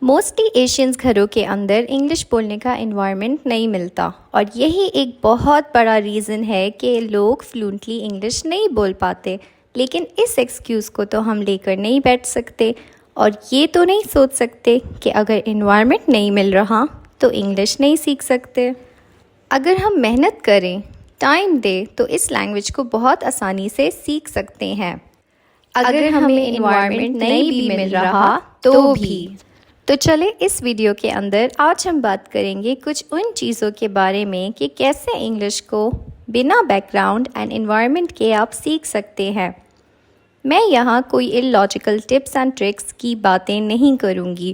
Mostly Asians گھروں کے اندر English بولنے کا انوائرمنٹ نہیں ملتا، اور یہی ایک بہت بڑا ریزن ہے کہ لوگ فلوئنٹلی انگلش نہیں بول پاتے۔ لیکن اس ایکسکیوز کو تو ہم لے کر نہیں بیٹھ سکتے، اور یہ تو نہیں سوچ سکتے کہ اگر انوائرمنٹ نہیں مل رہا تو انگلش نہیں سیکھ سکتے۔ اگر ہم محنت کریں، ٹائم دیں، تو اس لینگویج کو بہت آسانی سے سیکھ سکتے ہیں۔ اگر ہمیں انوائرمنٹ نہیں بھی مل رہا تو بھی۔ تو چلے اس ویڈیو کے اندر آج ہم بات کریں گے کچھ ان چیزوں کے بارے میں کہ کیسے انگلش کو بنا بیک گراؤنڈ اینڈ انوائرمنٹ کے آپ سیکھ سکتے ہیں۔ میں یہاں کوئی اللاجیکل ٹپس اینڈ ٹرکس کی باتیں نہیں کروں گی،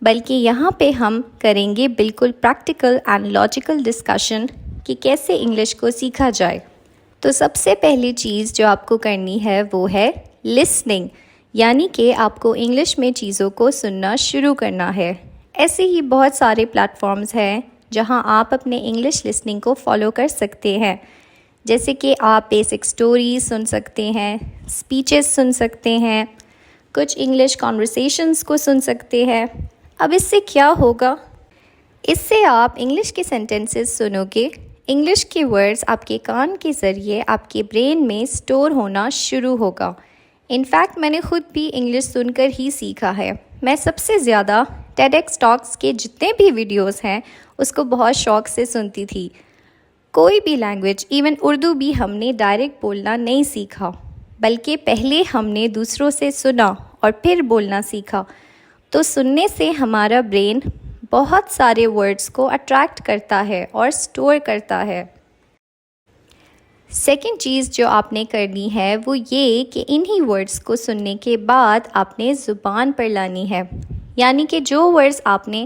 بلکہ یہاں پہ ہم کریں گے بالکل پریکٹیکل اینڈ لاجیکل ڈسکشن کہ کیسے انگلش کو سیکھا جائے۔ تو سب سے پہلی چیز جو آپ کو کرنی ہے وہ ہے لسننگ، یعنی کہ آپ کو انگلش میں چیزوں کو سننا شروع کرنا ہے۔ ایسے ہی بہت سارے پلیٹ فارمز ہیں جہاں آپ اپنے انگلش لسننگ کو فالو کر سکتے ہیں، جیسے کہ آپ بیسک سٹوریز سن سکتے ہیں، اسپیچز سن سکتے ہیں، کچھ انگلش کانورسیشنز کو سن سکتے ہیں۔ اب اس سے کیا ہوگا؟ اس سے آپ انگلش کے سینٹنسز سنو گے، انگلش کے ورڈز آپ کے کان کے ذریعے آپ کے برین میں سٹور ہونا شروع ہوگا۔ انفیکٹ میں نے خود بھی انگلش سن کر ہی سیکھا ہے۔ میں سب سے زیادہ ٹیڈ ایکس ٹاکس کے جتنے بھی ویڈیوز ہیں اس کو بہت شوق سے سنتی تھی۔ کوئی بھی لینگویج، ایون اردو بھی ہم نے ڈائریکٹ بولنا نہیں سیکھا، بلکہ پہلے ہم نے دوسروں سے سنا اور پھر بولنا سیکھا۔ تو سننے سے ہمارا برین بہت سارے ورڈز کو اٹریکٹ کرتا ہے اور سٹور کرتا ہے۔ سیکنڈ چیز جو آپ نے کرنی ہے وہ یہ کہ انہی ورڈز کو سننے کے بعد آپ نے زبان پر لانی ہے، یعنی کہ جو ورڈز آپ نے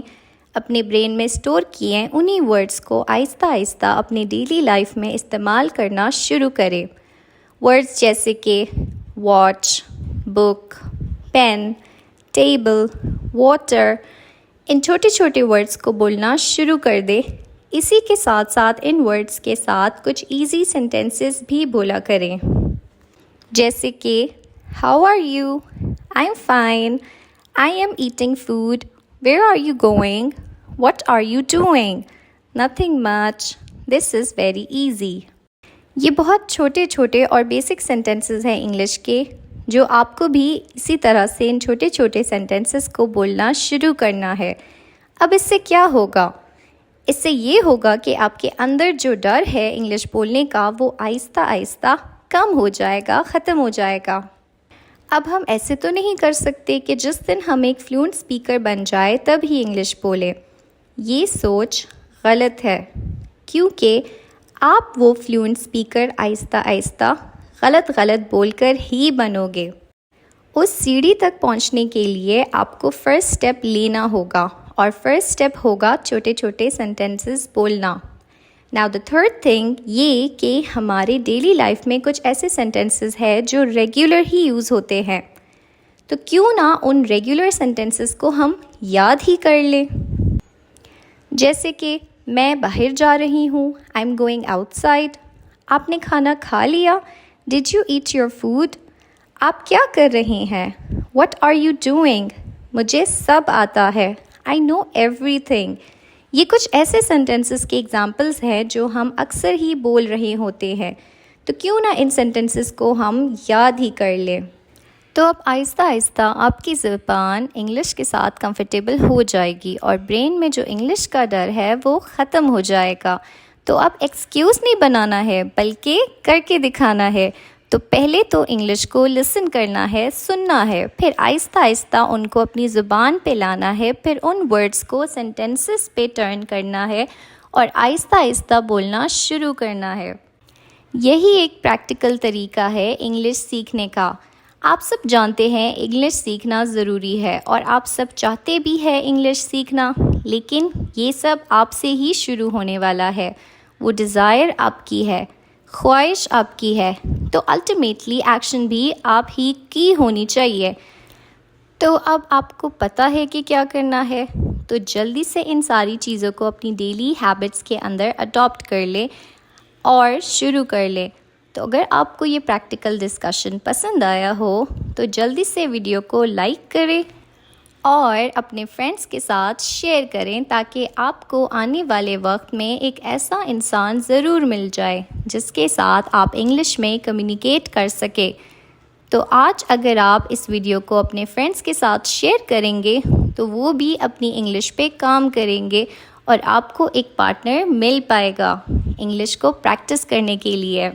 اپنے برین میں سٹور کیے ہیں انہی ورڈز کو آہستہ آہستہ اپنے ڈیلی لائف میں استعمال کرنا شروع کریں۔ ورڈز جیسے کہ واچ، بک، پین، ٹیبل، واٹر، ان چھوٹے چھوٹے ورڈز کو بولنا شروع کر دے۔ اسی کے ساتھ ساتھ ان ورڈز کے ساتھ کچھ ایزی سینٹنسز بھی بولا کریں، جیسے کہ how are you, I am fine, I am eating food, where are you going, what are you doing, nothing much, this is very easy. یہ بہت چھوٹے چھوٹے اور بیسک سینٹنسز ہیں انگلش کے، جو آپ کو بھی اسی طرح سے ان چھوٹے چھوٹے سینٹنسز کو بولنا شروع کرنا ہے۔ اب اس سے کیا ہوگا؟ اس سے یہ ہوگا کہ آپ کے اندر جو ڈر ہے انگلش بولنے کا وہ آہستہ آہستہ کم ہو جائے گا، ختم ہو جائے گا۔ اب ہم ایسے تو نہیں کر سکتے کہ جس دن ہم ایک فلوئنٹ اسپیکر بن جائے تب ہی انگلش بولیں۔ یہ سوچ غلط ہے، کیونکہ آپ وہ فلوئنٹ اسپیکر آہستہ آہستہ غلط بول کر ہی بنو گے۔ اس سیڑھی تک پہنچنے کے لیے آپ کو فرسٹ سٹیپ لینا ہوگا، اور فرسٹ سٹیپ ہوگا چھوٹے چھوٹے سینٹنسز بولنا۔ ناؤ دا تھرڈ تھنگ یہ کہ ہمارے ڈیلی لائف میں کچھ ایسے سینٹنسز ہیں جو ریگولر ہی یوز ہوتے ہیں، تو کیوں نہ ان ریگولر سینٹنسز کو ہم یاد ہی کر لیں۔ جیسے کہ میں باہر جا رہی ہوں، I am going outside. آپ نے کھانا کھا لیا، did you eat your food? آپ کیا کر رہے ہیں؟ What are you doing? مجھے سب آتا ہے، آئی نو ایوری تھنگ۔ یہ کچھ ایسے سینٹنسز کے ایگزامپلز ہیں جو ہم اکثر ہی بول رہے ہوتے ہیں، تو کیوں نہ ان سینٹنسز کو ہم یاد ہی کر لیں۔ تو اب آہستہ آہستہ آپ کی زبان انگلش کے ساتھ کمفرٹیبل ہو جائے گی، اور برین میں جو انگلش کا ڈر ہے وہ ختم ہو جائے گا۔ تو اب ایکسکیوز نہیں بنانا ہے، بلکہ کر کے دکھانا ہے۔ تو پہلے تو انگلش کو لسن کرنا ہے، سننا ہے، پھر آہستہ آہستہ ان کو اپنی زبان پہ لانا ہے، پھر ان ورڈز کو سینٹنسز پہ ٹرن کرنا ہے اور آہستہ آہستہ بولنا شروع کرنا ہے۔ یہی ایک پریکٹیکل طریقہ ہے انگلش سیکھنے کا۔ آپ سب جانتے ہیں انگلش سیکھنا ضروری ہے، اور آپ سب چاہتے بھی ہیں انگلش سیکھنا، لیکن یہ سب آپ سے ہی شروع ہونے والا ہے۔ وہ ڈیزائر آپ کی ہے، خواہش آپ کی ہے، تو الٹیمیٹلی ایکشن بھی آپ ہی کی ہونی چاہیے۔ تو اب آپ کو پتہ ہے کہ کیا کرنا ہے، تو جلدی سے ان ساری چیزوں کو اپنی ڈیلی ہیبٹس کے اندر اڈاپٹ کر لیں اور شروع کر لیں۔ تو اگر آپ کو یہ پریکٹیکل ڈسکشن پسند آیا ہو تو جلدی سے ویڈیو کو لائک کریں اور اپنے فرینڈس کے ساتھ شیئر کریں تاکہ آپ کو آنے والے وقت میں ایک ایسا انسان ضرور مل جائے جس کے ساتھ آپ انگلش میں کمیونیکیٹ کر سکیں۔ تو آج اگر آپ اس ویڈیو کو اپنے فرینڈس کے ساتھ شیئر کریں گے تو وہ بھی اپنی انگلش پہ کام کریں گے اور آپ کو ایک پارٹنر مل پائے گا انگلش کو پریکٹس کرنے کے لیے۔